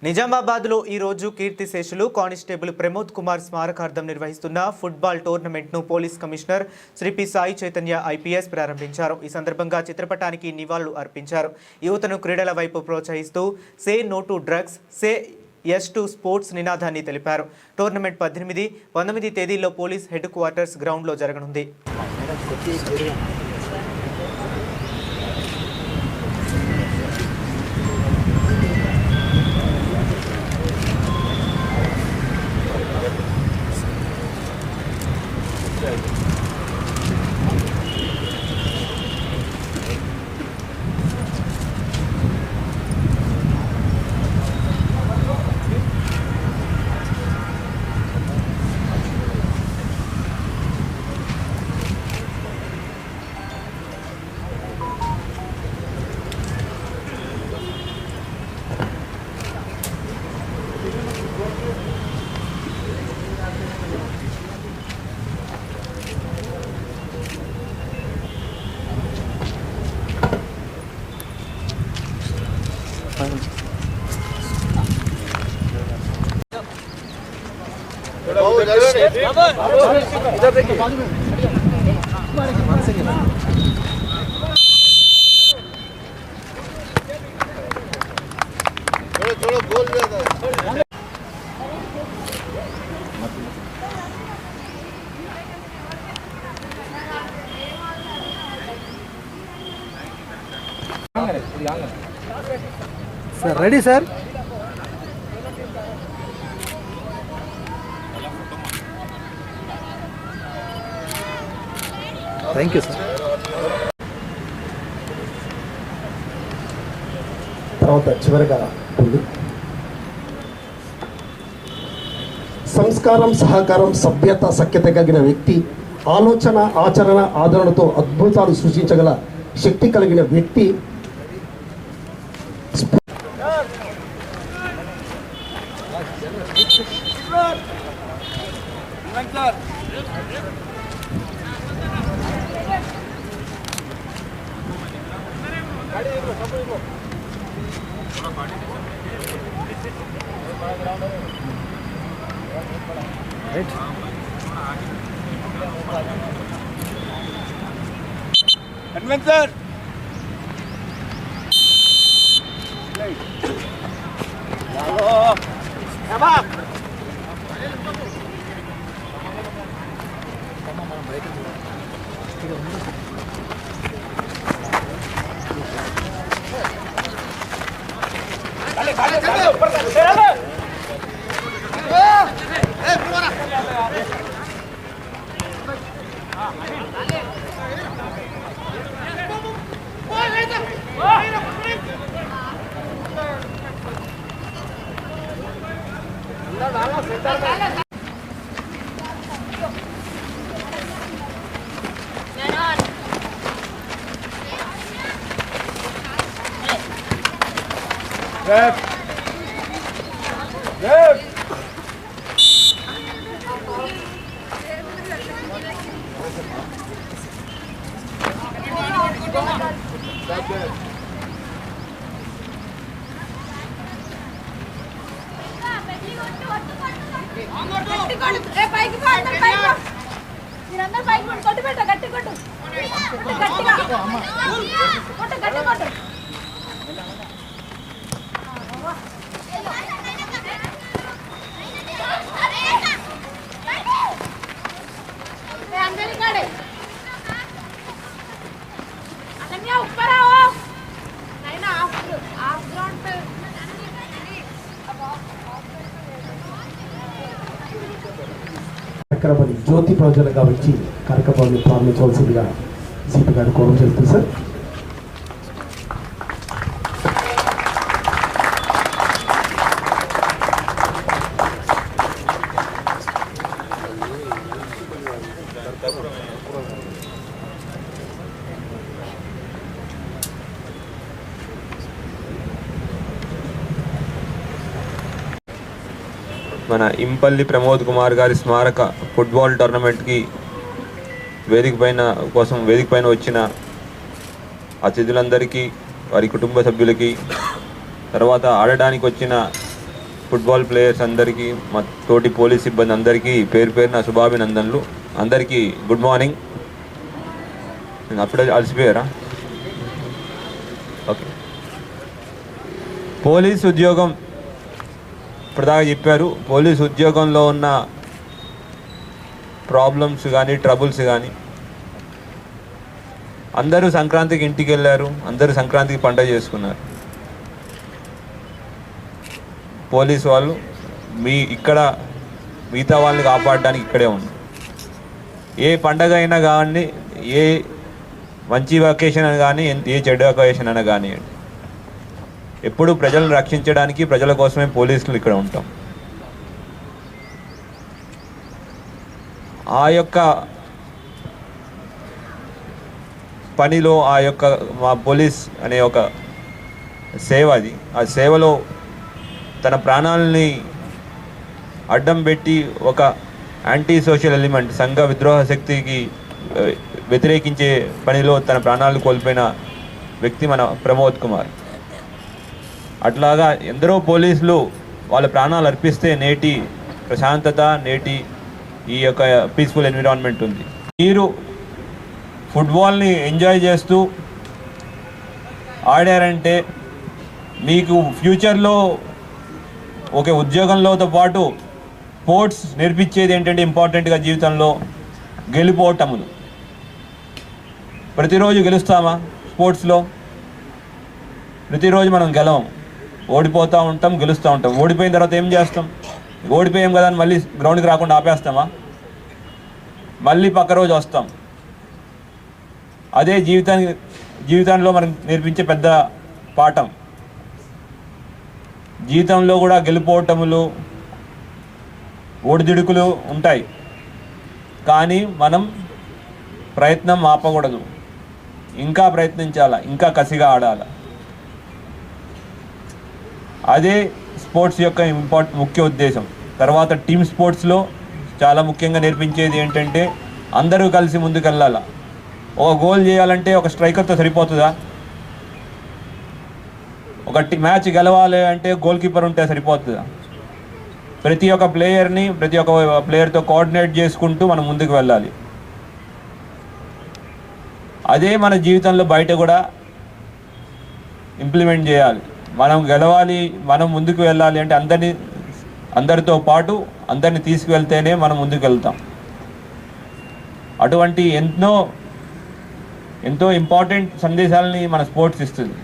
నిజామాబాద్లో ఈ రోజు కీర్తిశేషులు కానిస్టేబుల్ ప్రమోద్ కుమార్ స్మారకార్థం నిర్వహిస్తున్న ఫుట్బాల్ టోర్నమెంట్ను police commissioner Shri P Sai Chaitanya IPS ప్రారంభించారు. ఈ సందర్భంగా చిత్రపటానికి నివాళులు అర్పించారు. యువతను క్రీడల వైపు ప్రోత్సహిస్తూ say no to drugs, say yes to sports నినాదాన్ని తెలిపారు. టోర్నమెంట్ 18, 19 తేదీల్లో పోలీస్ హెడ్ క్వార్టర్స్ గ్రౌండ్లో జరగనుంది. Sir, ready, sir? Thank you, sir. తర్వాత చివరిగా సంస్కారం, సహకారం, సభ్యత, సఖ్యత కలిగిన వ్యక్తి, ఆలోచన, ఆచరణ, ఆదరణతో అద్భుతాలు సృష్టించగల శక్తి కలిగిన వ్యక్తి. Adventure! Bravo! Come on! కార్యక్రమాన్ని జ్యోతి ప్రజలుగా వచ్చి కార్యక్రమాన్ని ప్రారంభించవలసిందిగా సిపి గారు కోరం చేస్తుంది సార్. మన ఇంపల్లి ప్రమోద్ కుమార్ గారి స్మారక ఫుట్బాల్ టోర్నమెంట్కి వేదిక పైన వచ్చిన అతిథులందరికీ, వారి కుటుంబ సభ్యులకి, తర్వాత ఆడడానికి వచ్చిన ఫుట్బాల్ ప్లేయర్స్ అందరికీ, మా తోటి పోలీస్ సిబ్బంది అందరికీ పేరు పేరున శుభాభినందనలు. అందరికీ గుడ్ మార్నింగ్. అప్పుడే అలసిపోయారా? ఓకే. పోలీస్ ఉద్యోగం ఇప్పటిదాకా చెప్పారు. పోలీస్ ఉద్యోగంలో ఉన్న ప్రాబ్లమ్స్ కానీ, ట్రబుల్స్ కానీ, అందరూ సంక్రాంతికి ఇంటికి వెళ్ళారు, అందరూ సంక్రాంతికి పండుగ చేసుకున్నారు. పోలీసు వాళ్ళు ఇక్కడ మిగతా వాళ్ళని కాపాడడానికి ఇక్కడే ఉన్నారు. ఏ పండగ అయినా కానీ, ఏ మంచి వెకేషన్ అని కానీ, ఏ చెడు వెకేషన్ అయినా కానివ్వండి, ఎప్పుడు ప్రజలను రక్షించడానికి, ప్రజల కోసమే పోలీసులు ఇక్కడ ఉంటాం. ఆ యొక్క పనిలో మా పోలీస్ అనే ఒక సేవ అది. ఆ సేవలో తన ప్రాణాలని అడ్డం పెట్టి ఒక యాంటీ సోషల్ ఎలిమెంట్, సంఘ విద్రోహ శక్తికి వ్యతిరేకించే పనిలో తన ప్రాణాలు కోల్పోయిన వ్యక్తి మన ప్రమోద్ కుమార్. అట్లాగా ఎందరో పోలీసులు వాళ్ళ ప్రాణాలు అర్పిస్తే నేటి ప్రశాంతత, నేటి ఈ యొక్క పీస్ఫుల్ ఎన్విరాన్మెంట్ ఉంది. మీరు ఫుట్బాల్ని ఎంజాయ్ చేస్తూ ఆడారంటే మీకు ఫ్యూచర్లో ఒక ఉద్యోగంలోతో పాటు స్పోర్ట్స్ నేర్పించేది ఏంటంటే ఇంపార్టెంట్గా జీవితంలో గెలుపోటములు. ప్రతిరోజు గెలుస్తామా? స్పోర్ట్స్లో ప్రతిరోజు మనం గెలవం, ఓడిపోతూ ఉంటాం, గెలుస్తూ ఉంటాం. ఓడిపోయిన తర్వాత ఏం చేస్తాం? ఓడిపోయాం కదా అని మళ్ళీ గ్రౌండ్కి రాకుండా ఆపేస్తామా? మళ్ళీ పక్క రోజు వస్తాం. అదే జీవితంలో మనం నేర్పించే పెద్ద పాఠం. జీవితంలో కూడా గెలుపోటములు, ఒడిదుడుకులు ఉంటాయి, కానీ మనం ప్రయత్నం ఆపకూడదు. ఇంకా ప్రయత్నించాలా, ఇంకా కసిగా ఆడాలి. అదే స్పోర్ట్స్ యొక్క ముఖ్య ఉద్దేశం. తర్వాత టీమ్ స్పోర్ట్స్లో చాలా ముఖ్యంగా నేర్పించేది ఏంటంటే అందరూ కలిసి ముందుకెళ్ళాలి. ఒక గోల్ చేయాలంటే ఒక స్ట్రైకర్తో సరిపోతుందా? ఒక మ్యాచ్ గెలవాలి అంటే గోల్ కీపర్ ఉంటే సరిపోతుందా? ప్రతి ఒక్క ప్లేయర్తో కోఆర్డినేట్ చేసుకుంటూ మనం ముందుకు వెళ్ళాలి. అదే మన జీవితంలో బయట కూడా ఇంప్లిమెంట్ చేయాలి. మనం గెలవాలి, మనం ముందుకు వెళ్ళాలి అంటే అందరితో పాటు అందరిని తీసుకువెళ్తేనే మనం ముందుకు వెళ్తాం. అటువంటి ఎంతో ఇంపార్టెంట్ సందేశాలని మన స్పోర్ట్స్ ఇస్తుంది.